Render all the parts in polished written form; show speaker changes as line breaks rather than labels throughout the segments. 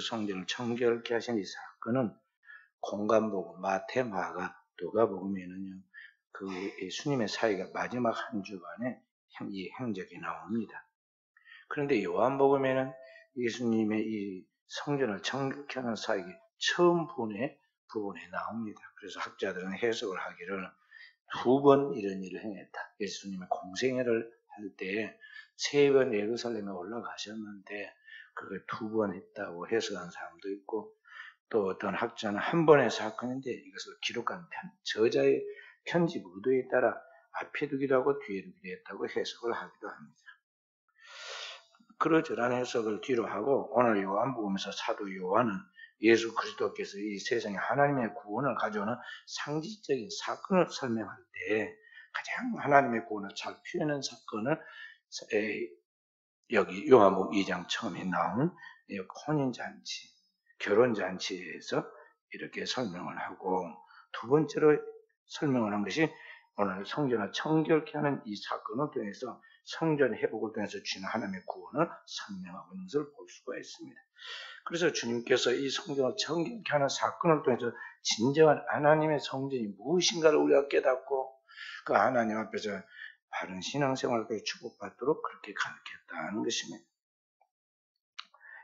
성전을 청결케 하신 이 사건은 공간복음, 마태, 마가, 누가복음에는요, 그 예수님의 사역의 마지막 한 주간에 이 행적이 나옵니다. 그런데 요한복음에는 예수님의 이 성전을 청결케 하는 사역이 처음 부분에 나옵니다. 그래서 학자들은 해석을 하기를 2번 이런 일을 행했다. 예수님의 공생애를 할 때 3번 예루살렘에 올라가셨는데 그걸 2번 했다고 해석한 사람도 있고, 또 어떤 학자는 한 번의 사건인데 이것을 기록한 저자의 편집 의도에 따라 앞에 두기도 하고 뒤에 두기도 했다고 해석을 하기도 합니다. 그러저런 해석을 뒤로 하고 오늘 요한복음에서 사도 요한은 예수 그리스도께서 이 세상에 하나님의 구원을 가져오는 상징적인 사건을 설명할 때 가장 하나님의 구원을 잘 표현한 사건을 여기 요한복음 2장 처음에 나온 혼인잔치, 결혼잔치에서 이렇게 설명을 하고, 두 번째로 설명을 한 것이 오늘 성전을 청결케 하는 이 사건을 통해서 성전 회복을 통해서 주는 하나님의 구원을 설명하고 있는 것을 볼 수가 있습니다. 그래서 주님께서 이 성전을 청결케 하는 사건을 통해서 진정한 하나님의 성전이 무엇인가를 우리가 깨닫고 그 하나님 앞에서 바른 신앙생활을 축복받도록 그렇게 가르쳤다는 것입니다.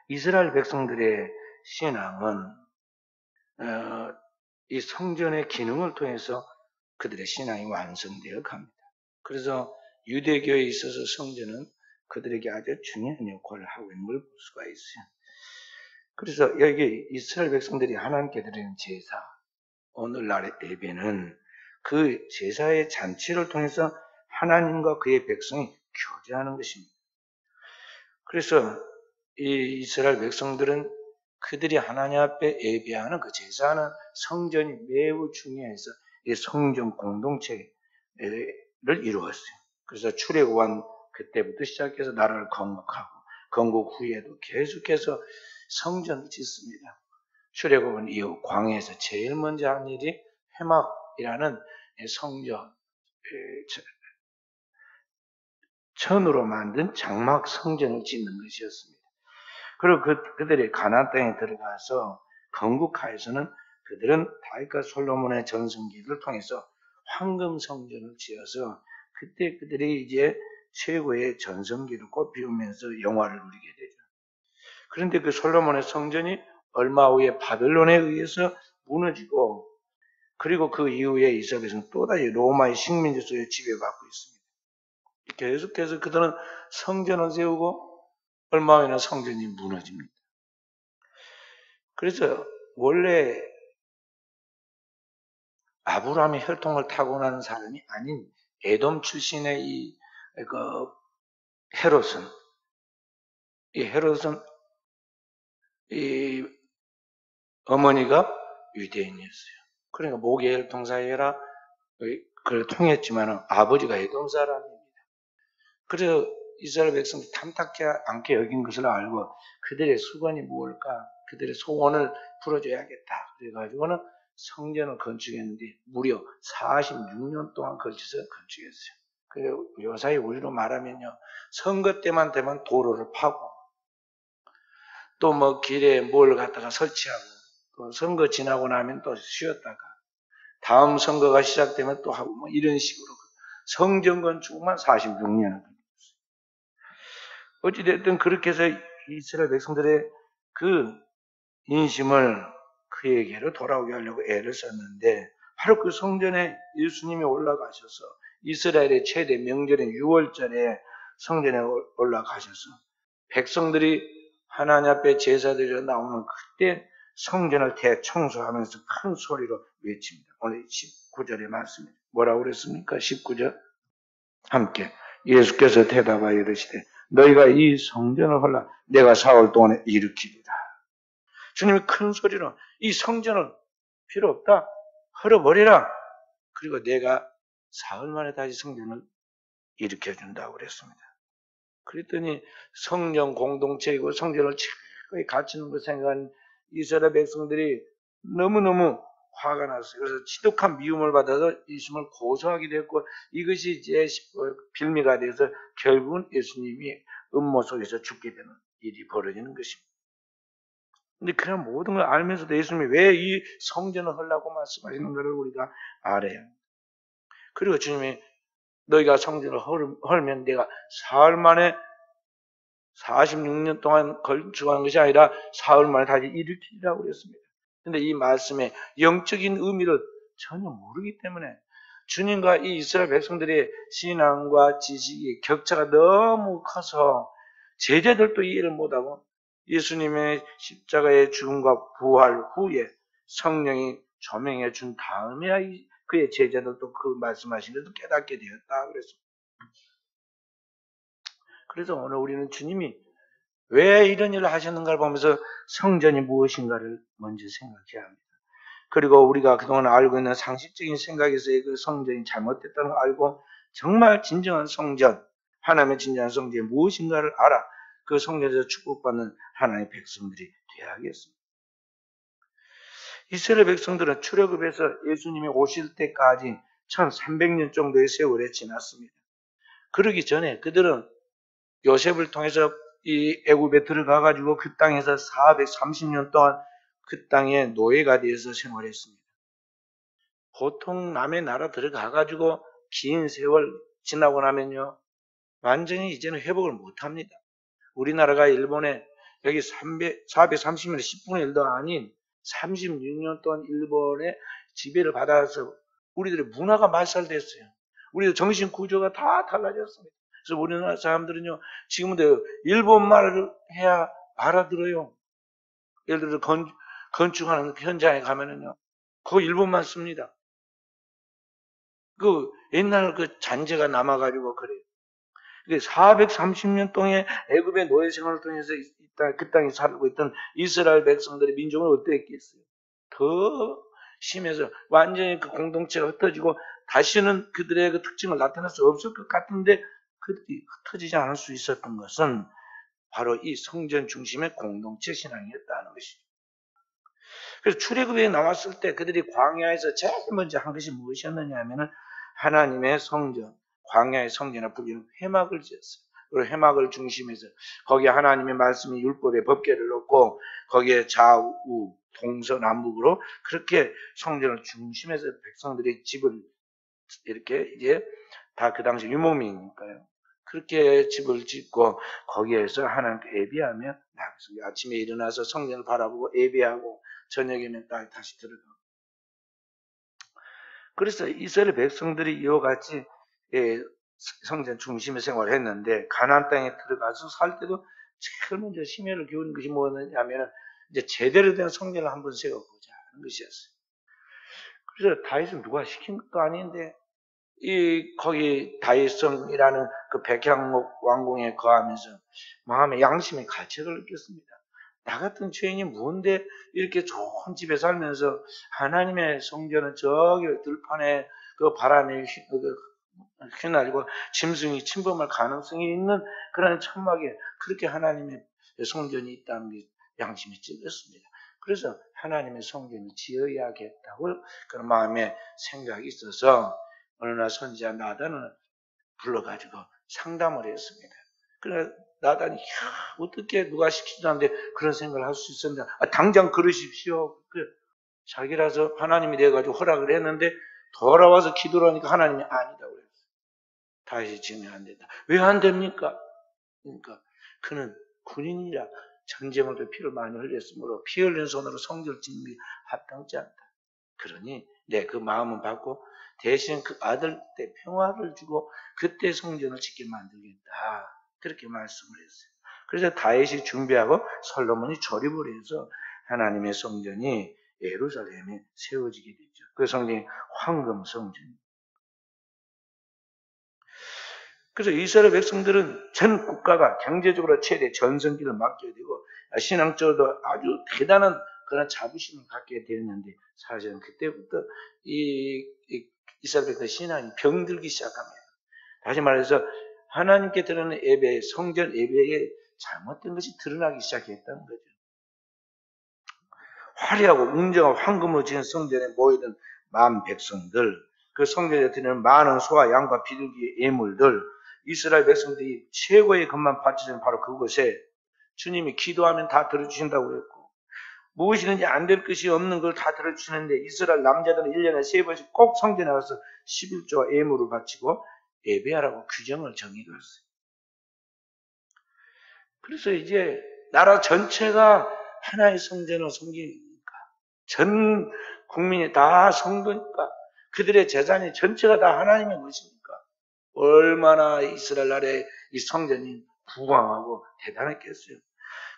이스라엘 백성들의 신앙은 이 성전의 기능을 통해서 그들의 신앙이 완성되어 갑니다. 그래서 유대교에 있어서 성전은 그들에게 아주 중요한 역할을 하고 있는 걸 볼 수가 있어요. 그래서 여기 이스라엘 백성들이 하나님께 드리는 제사, 오늘날의 예배는 그 제사의 잔치를 통해서 하나님과 그의 백성이 교제하는 것입니다. 그래서 이 이스라엘 백성들은 그들이 하나님 앞에 예배하는 그 제사하는 성전이 매우 중요해서 이 성전 공동체를 이루었어요. 그래서 출애굽한 그때부터 시작해서 나라를 건국하고 건국 후에도 계속해서 성전을 짓습니다. 출애굽은 이후 광야에서 제일 먼저 한 일이 회막이라는 성전, 천으로 만든 장막 성전을 짓는 것이었습니다. 그리고 그들이 가나안 땅에 들어가서 건국하에서는 그들은 다윗과 솔로몬의 전성기를 통해서 황금 성전을 지어서 그때 그들이 이제 최고의 전성기를 꽃피우면서 영화를 누리게 되죠. 그런데 그 솔로몬의 성전이 얼마 후에 바벨론에 의해서 무너지고, 그리고 그 이후에 이스라엘은 또다시 로마의 식민지 속에 지배받고 있습니다. 계속해서 그들은 성전을 세우고 얼마 후에는 성전이 무너집니다. 그래서 원래 아브라함의 혈통을 타고난 사람이 아닌 에돔 출신의 이 헤롯은 이 어머니가 유대인이었어요. 그러니까 모계 혈통 사이라 그걸 통했지만 아버지가 에돔 사람입니다. 그래서 이스라엘 백성들이 탐탁지 않게 여긴 것을 알고 그들의 수건이 무엇일까? 그들의 소원을 풀어줘야겠다. 그래가지고는 성전을 건축했는데 무려 46년 동안 걸쳐서 건축했어요. 그리고 요사이 우리로 말하면요, 선거 때만 되면 도로를 파고 또 뭐 길에 뭘 갖다가 설치하고 또 선거 지나고 나면 또 쉬었다가 다음 선거가 시작되면 또 하고 뭐 이런 식으로 성전 건축만 46년을 걸렸어요. 어찌됐든 그렇게 해서 이스라엘 백성들의 그 인심을 그에게로 돌아오게 하려고 애를 썼는데, 바로 그 성전에 예수님이 올라가셔서 이스라엘의 최대 명절인 6월절에 성전에 올라가셔서 백성들이 하나님 앞에 제사드리러 나오는 그때 성전을 대청소하면서 큰 소리로 외칩니다. 오늘 19절의 말씀입니다. 뭐라고 그랬습니까? 19절 함께 예수께서 대답하여 이르시되 너희가 이 성전을 헐라 내가 사흘 동안에 일으키리라. 주님이 큰 소리로 이 성전은 필요 없다, 헐어버리라. 그리고 내가 사흘 만에 다시 성전을 일으켜준다고 그랬습니다. 그랬더니 성전 공동체이고 성전을 최고의 갖추는 걸 생각한 이스라엘 백성들이 너무너무 화가 났어요. 그래서 지독한 미움을 받아서 예수님을 고소하기도 했고, 이것이 이제 빌미가 돼서 결국은 예수님이 음모 속에서 죽게 되는 일이 벌어지는 것입니다. 근데 그런 모든 걸 알면서도 예수님이 왜 이 성전을 하려고 말씀하시는 것을 우리가 알아야 합니다. 그리고 주님이 너희가 성전을 헐면 내가 사흘 만에 46년 동안 건축한 것이 아니라 사흘 만에 다시 일으키리라고 그랬습니다. 근데 이 말씀의 영적인 의미를 전혀 모르기 때문에 주님과 이 이스라엘 백성들의 신앙과 지식이 격차가 너무 커서 제자들도 이해를 못하고 예수님의 십자가의 죽음과 부활 후에 성령이 조명해 준 다음에야 그의 제자들도 그 말씀하신 것을 깨닫게 되었다 그랬습니다. 그래서 오늘 우리는 주님이 왜 이런 일을 하셨는가를 보면서 성전이 무엇인가를 먼저 생각해야 합니다. 그리고 우리가 그동안 알고 있는 상식적인 생각에서의 그 성전이 잘못됐다는 걸 알고 정말 진정한 성전, 하나님의 진정한 성전이 무엇인가를 알아 그 성전에서 축복받는 하나님의 백성들이 되어야겠습니다. 이스라엘 백성들은 출애굽에서 예수님이 오실 때까지 1300년 정도의 세월이 지났습니다. 그러기 전에 그들은 요셉을 통해서 이 애굽에 들어가가지고 그 땅에서 430년 동안 그 땅에 노예가 되어서 생활했습니다. 보통 남의 나라 들어가가지고 긴 세월 지나고 나면요, 완전히 이제는 회복을 못합니다. 우리나라가 일본에 여기 430년에 10분의 1도 아닌 36년 동안 일본의 지배를 받아서 우리들의 문화가 말살됐어요. 우리들 정신 구조가 다 달라졌습니다. 그래서 우리나라 사람들은요, 지금도 일본 말을 해야 알아들어요. 예를 들어 건축하는 현장에 가면은요, 그 일본만 씁니다. 그 옛날 그 잔재가 남아가지고 그래요. 430년 동안 애굽의 노예 생활을 통해서 그 땅에 살고 있던 이스라엘 백성들의 민족은 어땠겠어요? 더 심해서 완전히 그 공동체가 흩어지고 다시는 그들의 그 특징을 나타낼 수 없을 것 같은데 그들이 흩어지지 않을 수 있었던 것은 바로 이 성전 중심의 공동체 신앙이었다는 것이죠. 그래서 출애굽에 나왔을 때 그들이 광야에서 제일 먼저 한 것이 무엇이었느냐 하면은 하나님의 성전, 광야의 성전을 불리는 회막을 지었어요. 그리고 회막을 중심에서 거기에 하나님의 말씀이 율법의 법궤를 넣고 거기에 좌우, 동서남북으로 그렇게 성전을 중심에서 백성들의 집을 이렇게 이제 다 그 당시 유목민이니까요. 그렇게 집을 짓고 거기에서 하나님께 예배하며 아침에 일어나서 성전을 바라보고 예배하고 저녁에는 다시 들어가고. 그래서 이스라엘 백성들이 이와 같이 성전 중심의 생활을 했는데 가나안 땅에 들어가서 살 때도 제일 먼저 심혈을 기울인 것이 뭐냐면 이제 제대로 된 성전을 한번 세워보자 하는 것이었어요. 그래서 다윗은 누가 시킨 것도 아닌데 거기 다윗성이라는 그 백향목 왕궁에 거하면서 마음의 양심의 가책을 느꼈습니다. 나 같은 죄인이 뭔데 이렇게 좋은 집에 살면서 하나님의 성전은 저기 들판에 그 바람에 휘날리고 짐승이 침범할 가능성이 있는 그런 천막에 그렇게 하나님의 성전이 있다는 게 양심이 찔렸습니다. 그래서 하나님의 성전을 지어야겠다고 그런 마음의 생각이 있어서 어느 날 선지자 나단을 불러가지고 상담을 했습니다. 그래 나단이 어떻게 누가 시키지도 않는데 그런 생각을 할 수 있었는데 당장 그러십시오. 자기라서 하나님이 돼가지고 허락을 했는데 돌아와서 기도를 하니까 하나님이 아니다고 그랬어요. 다시 지으면 안 된다. 왜 안 됩니까? 그러니까 그는 군인이라 전쟁을 또 피를 많이 흘렸으므로 피 흘린 손으로 성전을 짓는 게 합당치 않다. 그러니 그 마음은 받고 대신 그 아들 때 평화를 주고 그때 성전을 짓게 만들겠다. 그렇게 말씀을 했어요. 그래서 다윗이 준비하고 솔로몬이 조립을 해서 하나님의 성전이 예루살렘에 세워지게 됐죠. 그 성전이 황금 성전입니다. 그래서 이스라엘 백성들은 전 국가가 경제적으로 최대 전성기를 맞게 되고 신앙적으로도 아주 대단한 그런 자부심을 갖게 되었는데 사실은 그때부터 이스라엘 백성의 신앙이 병들기 시작합니다. 다시 말해서 하나님께 드리는 예배, 성전 예배에 잘못된 것이 드러나기 시작했다는 거죠. 화려하고 웅장한 황금으로 지은 성전에 모이던 만 백성들, 그 성전에 드리는 많은 소와 양과 비둘기의 예물들, 이스라엘 백성들이 최고의 것만 바치는 바로 그곳에 주님이 기도하면 다 들어주신다고 그랬고 무엇이든지 안 될 것이 없는 걸 다 들어주시는데 이스라엘 남자들은 1년에 3번씩 꼭 성전에 가서 11조와 예물을 바치고 예배하라고 규정을 정해놨어요. 그래서 이제 나라 전체가 하나의 성전을 섬기니까 전 국민이 다 성도니까 그들의 재산이 전체가 다 하나님의 것이니까 얼마나 이스라엘 나라의 이 성전이 부강하고 대단했겠어요.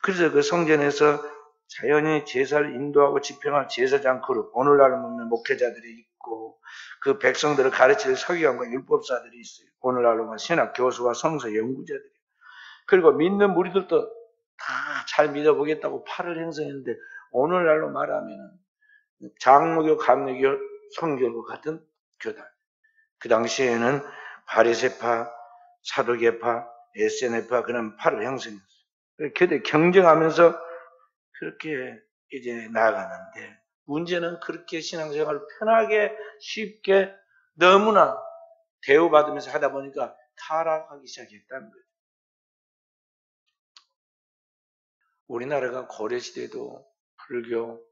그래서 그 성전에서 자연히 제사를 인도하고 집행할 제사장 그룹, 오늘날은 보면 목회자들이 있고 그 백성들을 가르칠 서기관과 율법사들이 있어요. 오늘날로 보면 신학 교수와 성서 연구자들이. 그리고 믿는 무리들도 다 잘 믿어보겠다고 팔을 형성했는데 오늘날로 말하면 장로교, 감리교, 성교교 같은 교단. 그 당시에는 바리새파, 사도계파, SNF파 그런 팔을 형성했어요. 그들 경쟁하면서 그렇게 이제 나아가는데 문제는 그렇게 신앙생활을 편하게 쉽게 너무나 대우받으면서 하다 보니까 타락하기 시작했다는 거예요. 우리나라가 고려시대도 불교,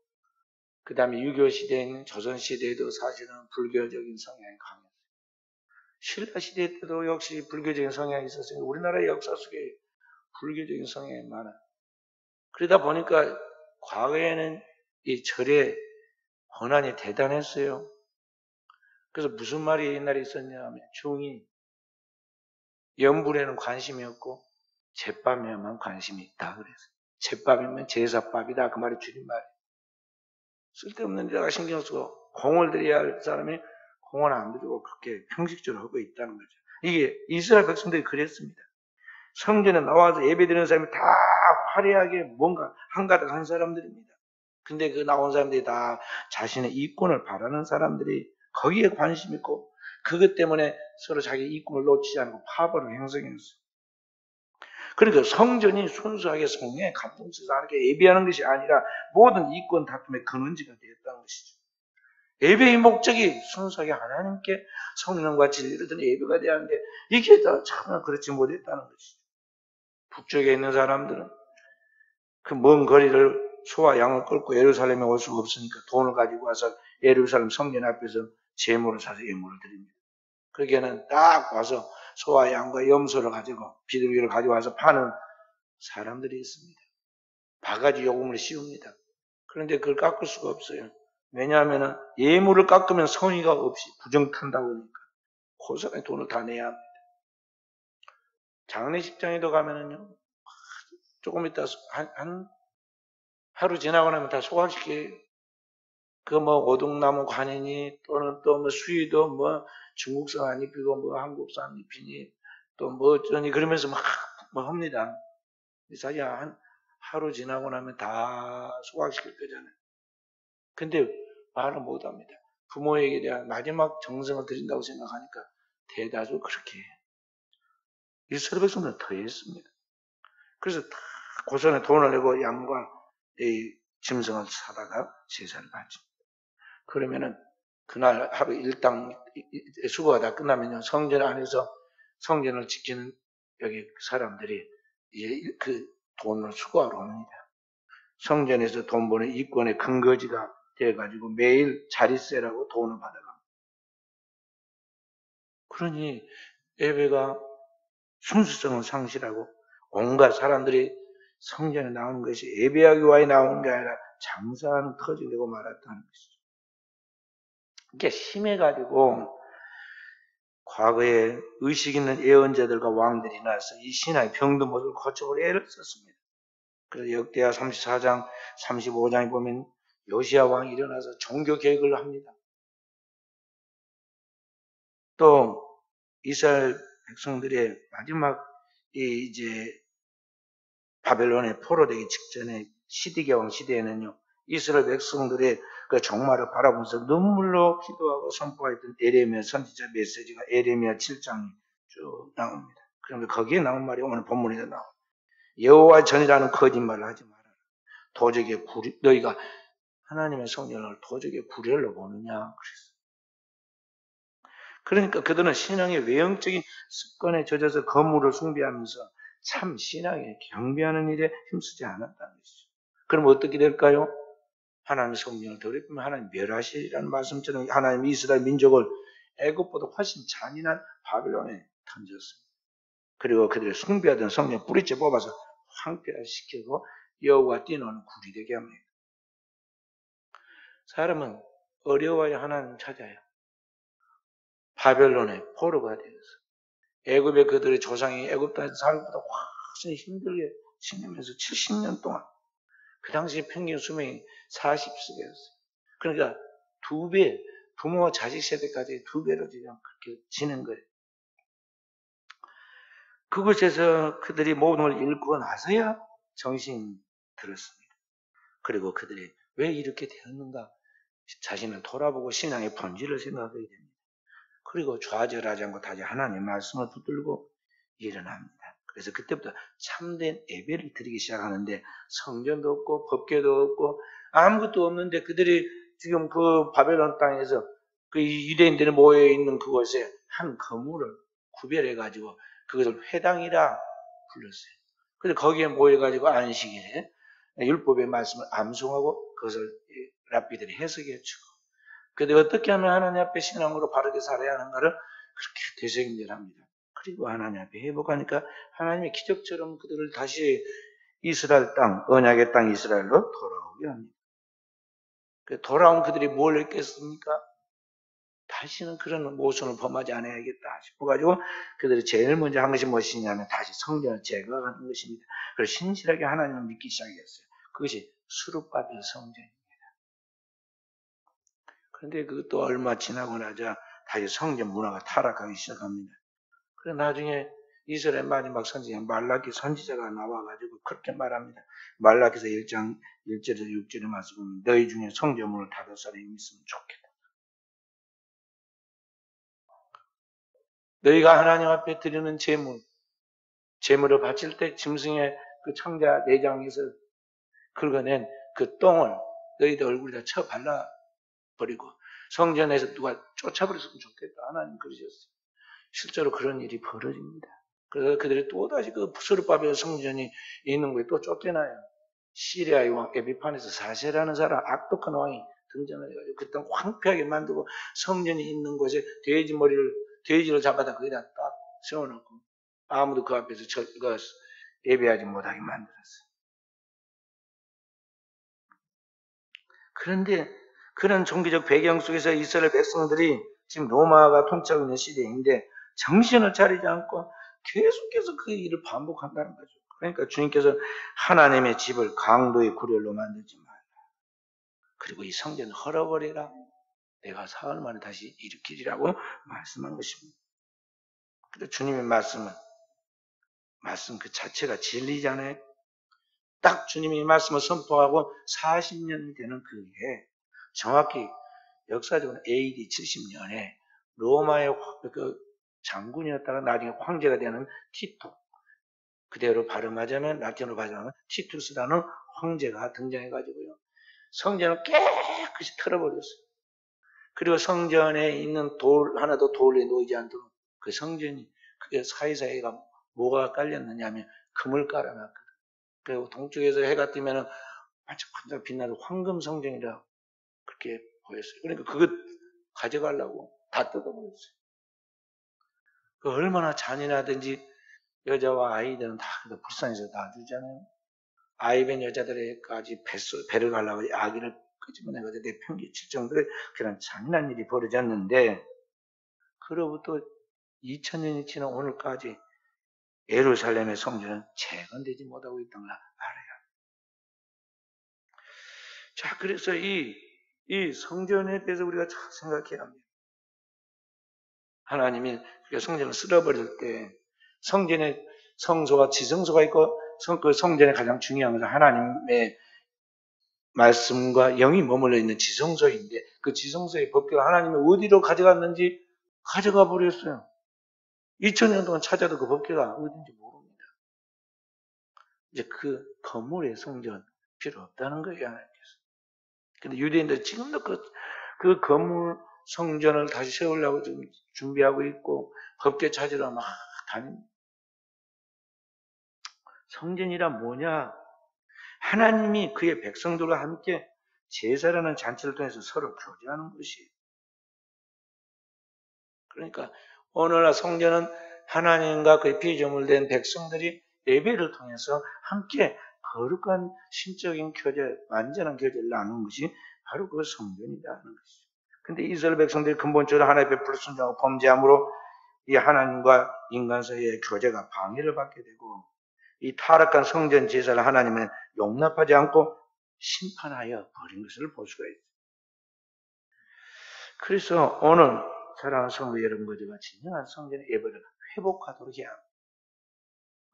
그 다음에 유교시대인 조선시대에도 사실은 불교적인 성향이 강했어요. 신라시대 때도 역시 불교적인 성향이 있었어요. 우리나라의 역사 속에 불교적인 성향이 많아요. 그러다 보니까 과거에는 이 절의 권한이 대단했어요. 그래서 무슨 말이 옛날에 있었냐 하면 중이 염불에는 관심이 없고 제밥에만 관심이 있다 그랬어요. 제밥이면 제사밥이다 그 말이 줄임말이에요. 쓸데없는 데다가 신경 쓰고 공을 들여야 할 사람이 공을 안 들이고 그렇게 형식적으로 하고 있다는 거죠. 이게 이스라엘 백성들이 그랬습니다. 성전에 나와서 예배드리는 사람이 다 화려하게 뭔가 한가득 한 사람들입니다. 근데 그 나온 사람들이 다 자신의 이권을 바라는 사람들이 거기에 관심 있고 그것 때문에 서로 자기 이권을 놓치지 않고 파벌을 형성했어요. 그러니까 성전이 순수하게 성령의 감동에서 하나님께 예배하는 것이 아니라 모든 이권 다툼의 근원지가 되었다는 것이죠. 예배의 목적이 순수하게 하나님께 성령과 진리를 드는 예배가 되어야 하는데 이게 다 참 그렇지 못했다는 것이죠. 북쪽에 있는 사람들은 그 먼 거리를 소와 양을 끌고 예루살렘에 올 수가 없으니까 돈을 가지고 와서 예루살렘 성전 앞에서 제물을 사서 예물을 드립니다. 거기에는 딱 와서 소와 양과 염소를 가지고 비둘기를 가져와서 파는 사람들이 있습니다. 바가지 요금을 씌웁니다. 그런데 그걸 깎을 수가 없어요. 왜냐하면 예물을 깎으면 성의가 없이 부정탄다고 하니까 그 사람이 돈을 다 내야 합니다. 장례식장에도 가면은요, 조금 있다 한 하루 지나고 나면 다 소각시켜요. 그 뭐 오동나무 관이니 또는 또 뭐 수의도 뭐 중국산 안 입히고 뭐 한국산 입히니 또 뭐 어쩌니 그러면서 막 뭐 합니다. 사실 하루 지나고 나면 다 소각시킬 거잖아요. 근데 말을 못 합니다. 부모에게 대한 마지막 정성을 드린다고 생각하니까 대다수 그렇게 해요. 이스라엘 백성들은 더 했습니다. 그래서 다 고선에 돈을 내고 양과 이 짐승을 사다가 제사를 바칩니다. 그러면은 그날 하루 일당 수고가 다 끝나면요 성전 안에서 성전을 지키는 여기 사람들이 그 돈을 수거하러 옵니다. 성전에서 돈 버는 이권의 근거지가 돼가지고 매일 자릿세라고 돈을 받아갑니다. 그러니 예배가 순수성을 상실하고 온갖 사람들이 성전에 나오는 것이 예배하기 위해 나오는 게 아니라 장사하는 터지 되고 말았다는 것이죠. 이게 심해가지고 과거에 의식 있는 예언자들과 왕들이 나서 이 신화의 병든 모습을 고쳐볼 애를 썼습니다. 그래서 역대하 34장, 35장에 보면 요시야 왕이 일어나서 종교 개혁을 합니다. 또 이스라엘 백성들의 마지막 이제 바벨론에 포로되기 직전에 시디게 왕 시대에는요 이스라엘 백성들의 그 종말을 바라보면서 눈물로 기도하고 선포했던 에레미야 선지자 메시지가 에레미야 7장이 쭉 나옵니다. 그런데 거기에 나온 말이 오늘 본문에도 나옵니다. 여호와 전이라는 거짓말을 하지 마라. 도적의 너희가 하나님의 성령을 도적의 구렬로 보느냐 그랬어요. 그러니까 그들은 신앙의 외형적인 습관에 젖어서 거물을 숭배하면서 참 신앙에 경배하는 일에 힘쓰지 않았다는 것이죠. 그럼 어떻게 될까요? 하나님 성령을 더럽히면 하나님 멸하시리라는 말씀처럼 하나님 이스라엘 민족을 애굽보다 훨씬 잔인한 바벨론에 던졌습니다. 그리고 그들의 숭배하던 성령 뿌리째 뽑아서 황폐화시키고 여호와 뛰노는 굴이 되게 합니다. 사람은 어려워야 하나님 찾아요. 바벨론의 포로가 되어서 애굽의 그들의 조상이 애굽 땅에서 살기보다 훨씬 힘들게 지내면서 70년 동안 그 당시 평균 수명이 40세였어요. 그러니까 2배, 부모와 자식 세대까지 2배로 지금 그렇게 지낸 거예요. 그곳에서 그들이 모든 걸 잃고 나서야 정신이 들었습니다. 그리고 그들이 왜 이렇게 되었는가 자신을 돌아보고 신앙의 본질을 생각하게 됩니다. 그리고 좌절하지 않고 다시 하나님의 말씀을 붙들고 일어납니다. 그래서 그때부터 참된 예배를 드리기 시작하는데 성전도 없고 법궤도 없고 아무것도 없는데 그들이 지금 그 바벨론 땅에서 그 유대인들이 모여 있는 그곳에 한 건물을 구별해 가지고 그것을 회당이라 불렀어요. 그래서 거기에 모여 가지고 안식일에 율법의 말씀을 암송하고 그것을 랍비들이 해석해 주고 그런데 어떻게 하면 하나님 앞에 신앙으로 바르게 살아야 하는가를 그렇게 되새김질합니다. 그리고 하나님 앞에 회복하니까 하나님의 기적처럼 그들을 다시 이스라엘 땅, 언약의 땅 이스라엘로 돌아오게 합니다. 돌아온 그들이 뭘 했겠습니까? 다시는 그런 모순을 범하지 않아야겠다 싶어가지고 그들이 제일 먼저 한 것이 무엇이냐면 다시 성전을 제거하는 것입니다. 그리고 신실하게 하나님을 믿기 시작했어요. 그것이 수르바벨 성전입니다. 그런데 그것도 얼마 지나고 나자 다시 성전 문화가 타락하기 시작합니다. 그래 나중에 이스라엘 마지막 선지자 말라기 선지자가 나와가지고 그렇게 말합니다. 말라기서 1장 1절에서 6절의 말씀은 너희 중에 성전문을 닫을 사람이 있으면 좋겠다. 너희가 하나님 앞에 드리는 제물을 바칠 때 짐승의 그 창자 내장에서 긁어낸 그 똥을 너희들 얼굴에다 쳐 발라버리고 성전에서 누가 쫓아버렸으면 좋겠다. 하나님 그러셨어요. 실제로 그런 일이 벌어집니다. 그래서 그들이 또다시 그 수르바벨 성전이 있는 곳에 또 쫓겨나요. 시리아의 왕 에비판에서 사세라는 사람 악독한 왕이 등장을 해가지고 그때 황폐하게 만들고 성전이 있는 곳에 돼지를 잡아다 거기다 딱 세워놓고 아무도 그 앞에서 예배하지 못하게 만들었어요. 그런데 그런 종교적 배경 속에서 이스라엘 백성들이 지금 로마가 통치하고 있는 시대인데 정신을 차리지 않고 계속해서 그 일을 반복한다는 거죠. 그러니까 주님께서 하나님의 집을 강도의 구렬로 만들지 말라. 그리고 이 성전을 헐어버리라. 내가 사흘 만에 다시 일으키리라고 말씀한 것입니다. 근데 주님의 말씀 그 자체가 진리잖아요. 딱 주님이 말씀을 선포하고 40년이 되는 그 해에 정확히 역사적으로 AD 70년에 로마의 그 장군이었다가 나중에 황제가 되는 티토, 그대로 발음하자면 라틴어로 발음하면 티투스라는 황제가 등장해가지고요. 성전을 깨끗이 털어버렸어요. 그리고 성전에 있는 돌 하나도 돌에 놓이지 않도록 그 성전이 그게 사이사이가 뭐가 깔렸느냐 하면 금을 깔아놨거든요. 그리고 동쪽에서 해가 뜨면은 반짝반짝 빛나는 황금 성전이라 그렇게 보였어요. 그러니까 그것 가져가려고 다 뜯어버렸어요. 그 얼마나 잔인하든지 여자와 아이들은 다 불쌍해서 놔주잖아요. 아이벤 여자들에까지 배를 가려고 아기를 끄집어내가지고 내팽개칠 정도의 그런 잔인한 일이 벌어졌는데 그로부터 2000년이 지난 오늘까지 예루살렘의 성전은 재건되지 못하고 있던 걸 알아요. 자, 그래서 이 성전에 대해서 우리가 잘 생각해야 합니다. 하나님이 성전을 쓸어버릴 때 성전에 성소와 지성소가 있고 그 성전에 가장 중요한 것은 하나님의 말씀과 영이 머물러 있는 지성소인데 그 지성소의 법궤가 하나님이 어디로 가져갔는지 가져가 버렸어요. 2000년 동안 찾아도 그 법궤가 어딘지 모릅니다. 이제 그 건물의 성전 필요 없다는 거예요, 하나님께서. 근데 유대인들 지금도 그 건물 성전을 다시 세우려고 지금 준비하고 있고 법궤 찾으러 막 다닙니다. 성전이란 뭐냐? 하나님이 그의 백성들과 함께 제사라는 잔치를 통해서 서로 교제하는 것이에요. 그러니까 오늘날 성전은 하나님과 그의 피조물된 백성들이 예배를 통해서 함께 거룩한 신적인 교제, 완전한 교제를 나누는 것이 바로 그 성전이라는 것이죠. 근데 이스라엘 백성들이 근본적으로 하나님 앞에 불순종하고 범죄함으로 이 하나님과 인간 사이의 교제가 방해를 받게 되고 이 타락한 성전 제사를 하나님은 용납하지 않고 심판하여 버린 것을 볼 수가 있어요. 그래서 오늘 사랑하는 성도 여러분들과 진정한 성전의 예배를 회복하도록 해야 합니다.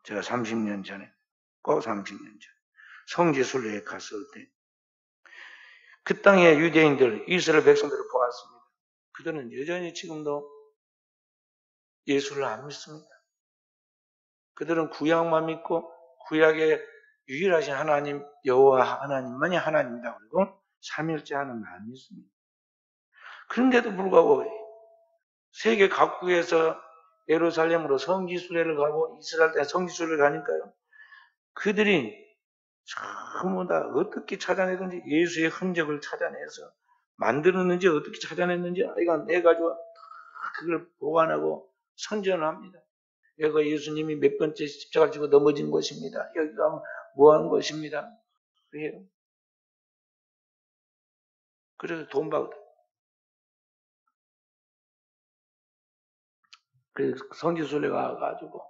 제가 30년 전에, 꼭 30년 전, 성지순례에 갔을 때, 그 땅의 유대인들, 이스라엘 백성들을 보았습니다. 그들은 여전히 지금도 예수를 안 믿습니다. 그들은 구약만 믿고 구약의 유일하신 하나님, 여호와 하나님만이 하나님이다. 그리고 삼일째 하나님 안 믿습니다. 그런데도 불구하고 세계 각국에서 예루살렘으로 성지순례를 가고 이스라엘 땅에 성지순례를 가니까요. 그들이 전부 다 어떻게 찾아내든지 예수의 흔적을 찾아내서 만들었는지 어떻게 찾아냈는지 이건 내가지고 그걸 보관하고 선전을 합니다. 여기가 예수님이 몇 번째 십자가를 지고 넘어진 것입니다. 여기가 뭐한 것입니다. 그래요. 그래서 돈 받고 그래서 성지순례 가가지고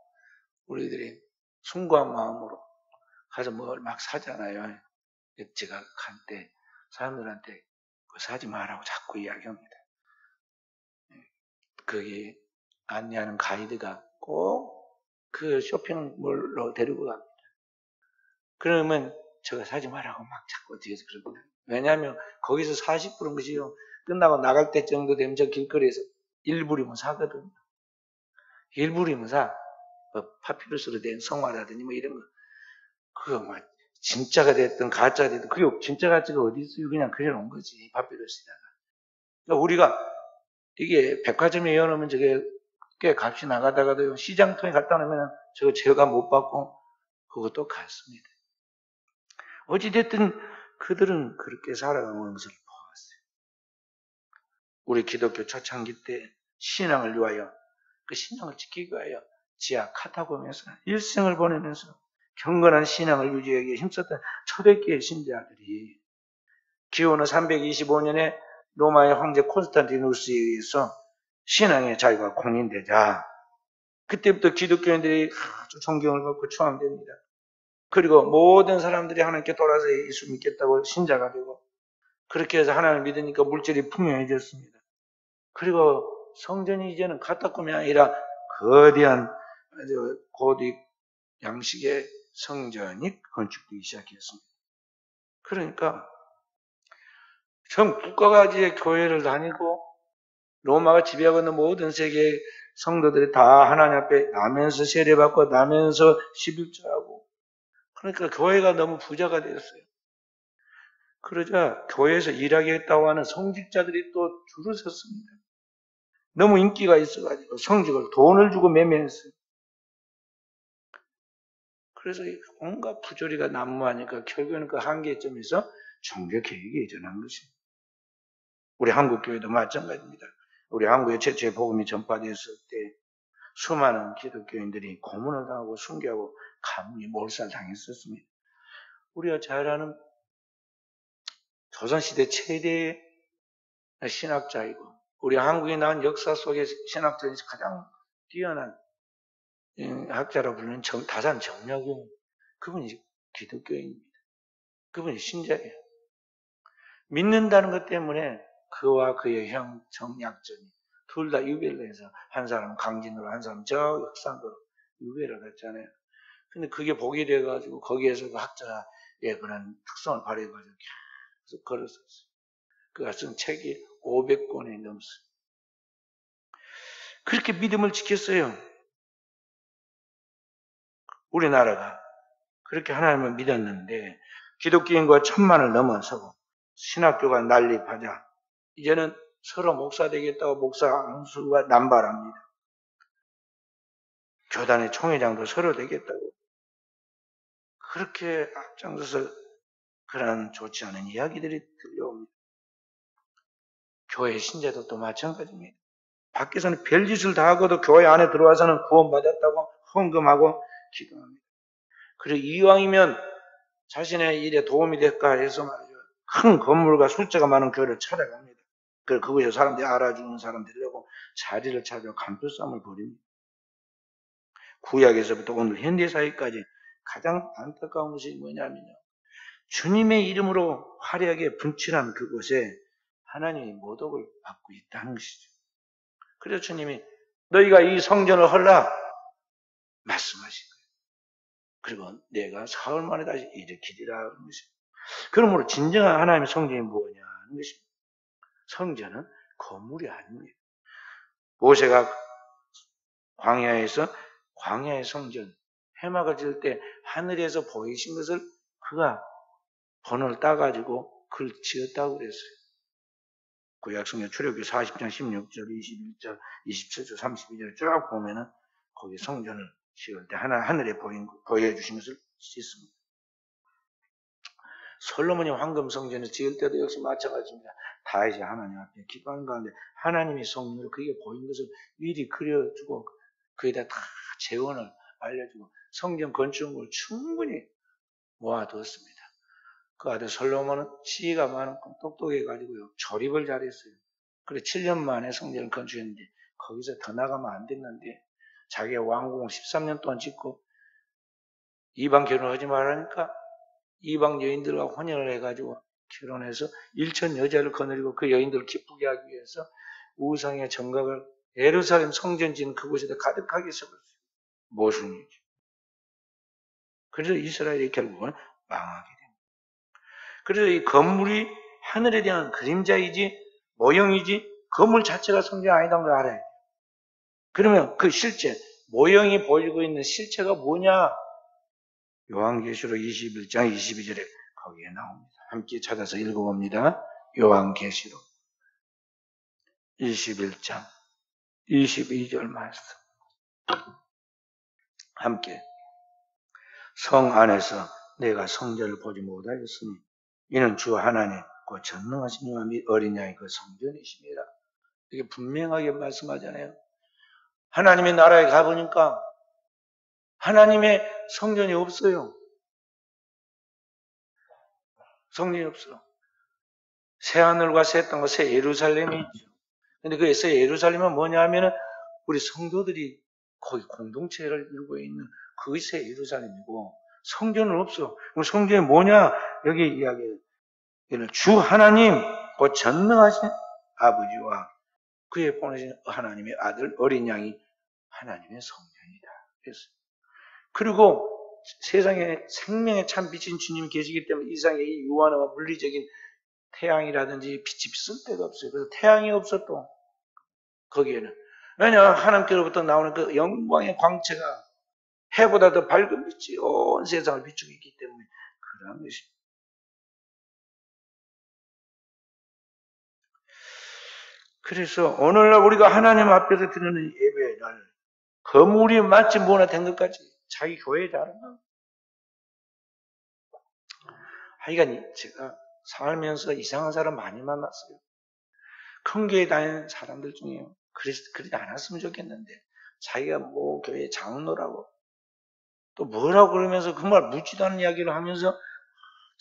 우리들이 숭고한 마음으로 가서 뭘 막 사잖아요. 제가 갈 때 사람들한테 그거 사지 말라고 자꾸 이야기합니다. 거기 안내하는 가이드가 꼭 그 쇼핑몰로 데리고 갑니다. 그러면 제가 사지 말라고 막 자꾸 뒤에서 그럽니다. 왜냐하면 거기서 40%는 것이요. 끝나고 나갈 때 정도 되면 저 길거리에서 1불이면 사거든요. 1불이면 사. 뭐 파피루스로 된 성화라든지 뭐 이런 거. 그거 뭐 진짜가 됐든 가짜가 됐든 그게 진짜 가짜가 어디 있어요? 그냥 그려놓은 거지. 파피루스에다가. 그러니까 우리가 이게 백화점에 열어놓으면 저게 꽤 값이 나가다가도 시장통에 갖다 놓으면 저거 제가 못 받고 그것도 같습니다. 어찌됐든 그들은 그렇게 살아가는 것을 보았어요. 우리 기독교 초창기 때 신앙을 위하여 그 신앙을 지키기 위하여 지하 카타콤에서 일생을 보내면서 경건한 신앙을 유지하기 위해 힘썼던 초대교회 신자들이 기원후 325년에 로마의 황제 콘스탄티누스에 의해서 신앙의 자유가 공인되자 그때부터 기독교인들이 아주 존경을 받고 추앙됩니다. 그리고 모든 사람들이 하나님께 돌아서 예수 믿겠다고 신자가 되고 그렇게 해서 하나님을 믿으니까 물질이 풍요해졌습니다. 그리고 성전이 이제는 카타콤이 아니라 거대한 고딕 양식의 성전이 건축되기 시작했습니다. 그러니까 전 국가가 이제 교회를 다니고 로마가 지배하고 있는 모든 세계의 성도들이 다 하나님 앞에 나면서 세례받고 나면서 11조하고 그러니까 교회가 너무 부자가 되었어요. 그러자 교회에서 일하겠다고 하는 성직자들이 또 줄을 섰습니다. 너무 인기가 있어가지고 성직을 돈을 주고 매매했어요. 그래서 온갖 부조리가 난무하니까 결국에는 그 한계점에서 종교개혁이 일어난 것입니다. 우리 한국교회도 마찬가지입니다. 우리 한국에 최초의 복음이 전파되었을 때 수많은 기독교인들이 고문을 당하고 순교하고 감히 몰살당했었습니다. 우리가 잘 아는 조선시대 최대의 신학자이고 우리 한국에 나온 역사 속의 신학자에서 가장 뛰어난 학자로 불리는 다산 정약용 그분이 기독교인입니다. 그분이 신자예요. 믿는다는 것 때문에 그와 그의 형 정약전이 둘 다 유배를 해서 한 사람은 강진으로 한 사람은 저 역산도로 유배를 했잖아요. 근데 그게 복이 돼가지고 거기에서 그 학자의 그런 특성을 발휘해가지고 계속 걸었었어요. 그가 쓴 책이 500권이 넘었어요. 그렇게 믿음을 지켰어요. 우리나라가 그렇게 하나님을 믿었는데 기독교인과 1000만을 넘어서고 신학교가 난립하자 이제는 서로 목사 되겠다고 목사 안수가 남발합니다. 교단의 총회장도 서로 되겠다고 그렇게 앞장서서 그런 좋지 않은 이야기들이 들려옵니다. 교회 신자도 또 마찬가지입니다. 밖에서는 별짓을 다 하고도 교회 안에 들어와서는 구원받았다고 헌금하고 기도합니다. 그리고 이왕이면 자신의 일에 도움이 될까 해서 말이죠. 큰 건물과 숫자가 많은 교회를 찾아갑니다. 그것에 사람들이 알아주는 사람 되려고 자리를 찾아 감투싸움을 벌입니다. 구약에서부터 오늘 현대사회까지 가장 안타까운 것이 뭐냐면요. 주님의 이름으로 화려하게 분칠한 그곳에 하나님이 모독을 받고 있다는 것이죠. 그래서 주님이 너희가 이 성전을 헐라 말씀하신 거예요. 그리고 내가 사흘 만에 다시 일으키리라 하는 것입니다. 그러므로 진정한 하나님의 성전이 뭐냐 하는 것입니다. 성전은 건물이 아닙니다. 모세가 광야의 성전 해막을 지을 때 하늘에서 보이신 것을 그가 번호를 따가지고 그걸 지었다고 그랬어요. 구약성경 출애굽기 40장 16절, 21절, 27절, 32절 쭉 보면은 거기 성전을 지을 때 하늘에 보여주신 것을 짓습니다. 솔로몬이 황금 성전을 지을 때도 역시 마찬가지입니다. 다윗이 하나님 앞에 기도하는 가운데 하나님의 성령으로 그에게 보인 것을 미리 그려주고 그에다 다 재원을 알려주고 성전 건축물을 충분히 모아두었습니다. 그 아들 솔로몬은 지혜가 많고 똑똑해가지고요. 조립을 잘했어요. 그래 7년 만에 성전을 건축했는데 거기서 더 나가면 안 됐는데 자기가 왕궁을 13년 동안 짓고 이방 결혼하지 말라니까 이방 여인들과 혼연을 해가지고 결혼해서 1천 여자를 거느리고 그 여인들을 기쁘게 하기 위해서 우상의 정각을 예루살렘 성전 짓는 그곳에다 가득하게 세웠어요. 모순이죠. 그래서 이스라엘이 결국은 망하게 됩니다. 그래서 이 건물이 하늘에 대한 그림자이지 모형이지 건물 자체가 성전이 아니라는 걸 알아야 돼요. 그러면 그 실제 모형이 보이고 있는 실체가 뭐냐? 요한계시록 21장 22절에 거기에 나옵니다. 함께 찾아서 읽어봅니다. 요한계시록 21장 22절 말씀. 함께. 성 안에서 내가 성전을 보지 못하였으니 이는 주 하나님 곧 전능하신 이와 및 어린 양이 그 성전이십니다. 이게 분명하게 말씀하잖아요. 하나님의 나라에 가보니까 하나님의 성전이 없어요. 성전이 없어. 새 하늘과 새 땅과 새 예루살렘이 있죠. 근데 그 새 예루살렘은 뭐냐 하면은 우리 성도들이 거기 공동체를 이루고 있는 그게 새 예루살렘이고 성전은 없어. 그럼 성전이 뭐냐? 여기 이야기해요. 주 하나님, 곧 전능하신 아버지와 그의 보내신 하나님의 아들 어린 양이 하나님의 성전이다. 그랬어요. 그리고 세상에 생명의 참 빛인 주님이 계시기 때문에 이 세상에 이 유한한 물리적인 태양이라든지 빛이 쓸데가 없어요. 그래서 태양이 없어도 거기에는 왜냐 하나님께로부터 나오는 그 영광의 광채가 해보다 더 밝은 빛이 온 세상을 비추고 있기 때문에 그러한 것입니다. 그래서 오늘날 우리가 하나님 앞에서 드리는 예배를 거물이 마치 뭐나 된 것 같이 자기 교회에 잘하나? 하여간 제가 살면서 이상한 사람 많이 만났어요. 큰 교회 다니는 사람들 중에 그러지 않았으면 좋겠는데 자기가 뭐 교회 장로라고 또 뭐라고 그러면서 그 말 묻지도 않은 이야기를 하면서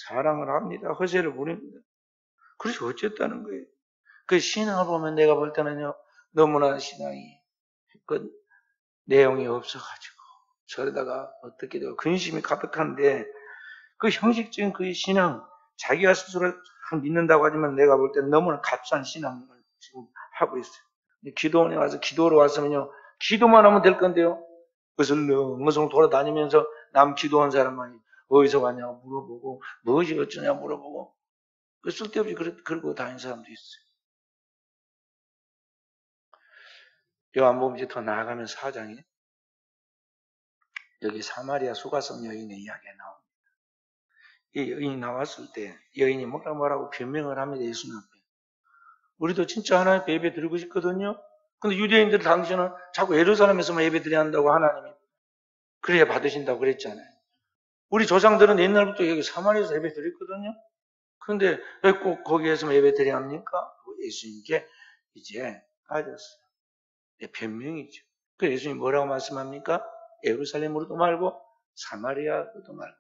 자랑을 합니다. 허세를 부립니다. 그래서 어쨌다는 거예요. 그 신앙을 보면 내가 볼 때는요 너무나 신앙이 그 내용이 없어가지고 저러다가 어떻게 되고 근심이 가득한데 그 형식적인 그 신앙 자기가 스스로 믿는다고 하지만 내가 볼 때는 너무나 값싼 신앙을 지금 하고 있어요. 기도원에 와서 기도로 왔으면요 기도만 하면 될 건데요 어슬렁어슬렁 돌아다니면서 남 기도한 사람만이 어디서 왔냐고 물어보고 무엇이 어쩌냐 물어보고 쓸데없이 그러고 다니는 사람도 있어요. 요한복음 이제 더 나아가면 4장에 여기 사마리아 수가성 여인의 이야기가 나옵니다. 이 여인이 나왔을 때 여인이 뭐라고 변명을 합니다. 예수님 앞에. 우리도 진짜 하나님 예배 드리고 싶거든요. 근데 유대인들 당신은 자꾸 예루살렘에서만 예배 드려야 한다고 하나님이 그래야 받으신다고 그랬잖아요. 우리 조상들은 옛날부터 여기 사마리아에서 예배 드렸거든요. 그런데 왜 꼭 거기에서만 예배 드려야 합니까? 예수님께 이제 빠졌어요. 변명이죠. 그 예수님 뭐라고 말씀합니까? 예루살렘으로도 말고 사마리아로도 말고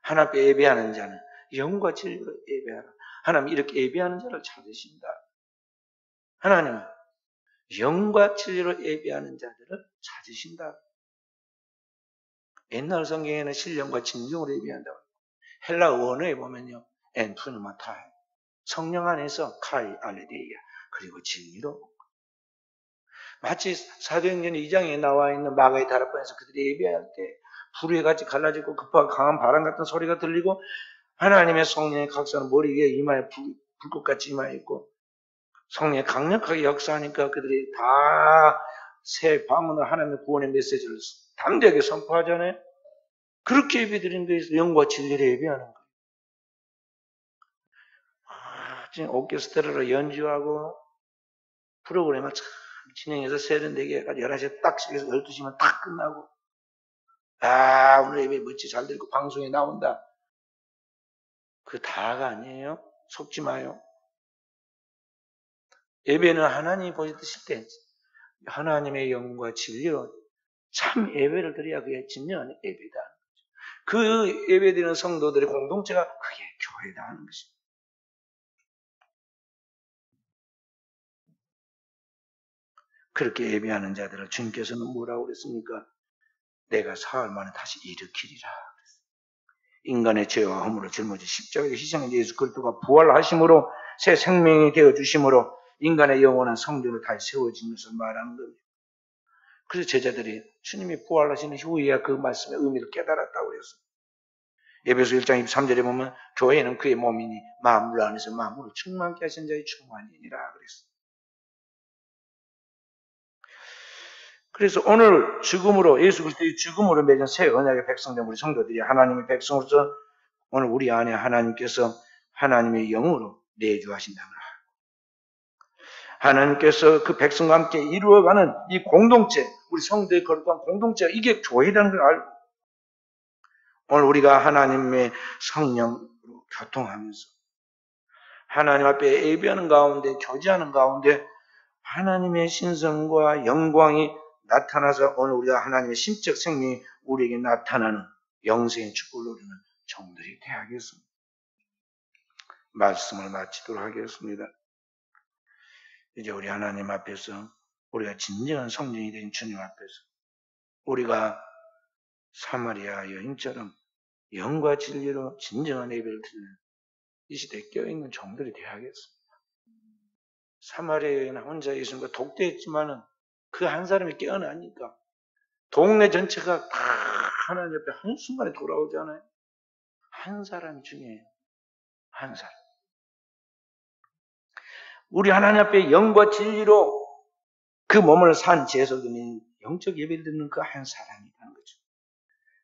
하나님께 예배하는 자는 영과 진리로 예배하라. 하나님 이렇게 예배하는 자를 찾으신다. 하나님은 영과 진리로 예배하는 자들을 찾으신다. 옛날 성경에는 신령과 진정으로 예배한다고. 헬라 원어에 보면요. 엔푸누마타이. 성령 안에서 카이 알레데이아. 그리고 진리로. 마치 사도행전 2장에 나와 있는 마가의 다락방에서 그들이 예배할 때 불에 같이 갈라지고 급하고 강한 바람 같은 소리가 들리고 하나님의 성령의 각사는 머리 위에 이마에 불꽃같이 이마에 있고 성령이 강력하게 역사하니까 그들이 다 새 방언으로 하나님의 구원의 메시지를 담대하게 선포하잖아요. 그렇게 예배드리는 데서 영과 진리를 예배하는 거예요. 지금 오케스트라로 연주하고 프로그램을 참 진행해서 세련되게 해가지고 11시에 딱 시켜서 12시면 딱 끝나고 오늘 예배 멋지 잘 들고 방송에 나온다. 그 다가 아니에요. 속지 마요. 예배는 하나님이 보시듯이 때 하나님의 영과 진리로 참 예배를 드려야 그게 진정한 예배다. 그 예배드리는 성도들의 공동체가 그게 교회다 하는 것입니다. 그렇게 예배하는 자들을 주님께서는 뭐라고 그랬습니까? 내가 사흘 만에 다시 일으키리라. 인간의 죄와 허물을 짊어지 십자가에 희생한 예수 그리스도가 부활하심으로 새 생명이 되어 주심으로 인간의 영원한 성전을 다시 세워진 것을 말하는 겁니다. 그래서 제자들이 주님이 부활하시는 후에야 그 말씀의 의미를 깨달았다고 그랬어요. 에베소 1장 23절에 보면 교회는 그의 몸이니 만물 안에서 만물을 충만케 하신 자의 충만이니라 그랬어요. 그래서 오늘 죽음으로 예수 그리스도의 죽음으로 맺은 새 언약의 백성된 우리 성도들이 하나님의 백성으로서 오늘 우리 안에 하나님께서 하나님의 영으로 내주하신다는 걸 하나님께서 그 백성과 함께 이루어가는 이 공동체, 우리 성도의 거룩한 공동체가 이게 교회라는 걸 알고 오늘 우리가 하나님의 성령으로 교통하면서 하나님 앞에 예배하는 가운데 교제하는 가운데 하나님의 신성과 영광이 나타나서 오늘 우리가 하나님의 심적 생명이 우리에게 나타나는 영생의 축복을 누리는 종들이 되어야겠습니다. 말씀을 마치도록 하겠습니다. 이제 우리 하나님 앞에서 우리가 진정한 성령이 된 주님 앞에서 우리가 사마리아 여인처럼 영과 진리로 진정한 예배를 드리는 이 시대에 껴있는 종들이 되어야겠습니다. 사마리아 여인 혼자 예수님과 독대했지만은 그 한 사람이 깨어나니까 동네 전체가 다 하나님 옆에 한순간에 돌아오잖아요. 한 사람이 중요해요. 한 사람. 우리 하나님 앞에 영과 진리로 그 몸을 산 제사장이 영적 예배를 드리는 그 한 사람이라는 거죠.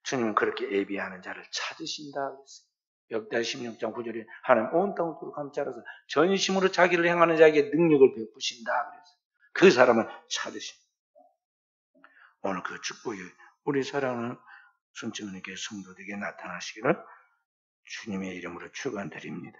주님은 그렇게 예배하는 자를 찾으신다 그랬어요. 역대 16장 9절에 하나님 온 땅을 두루 감찰해서 전심으로 자기를 행하는 자에게 능력을 베푸신다 그랬어요. 그 사람을 찾으신다. 오늘 그 축복이 우리 사랑하는 순천교회 성도들에게 나타나시기를 주님의 이름으로 축원드립니다.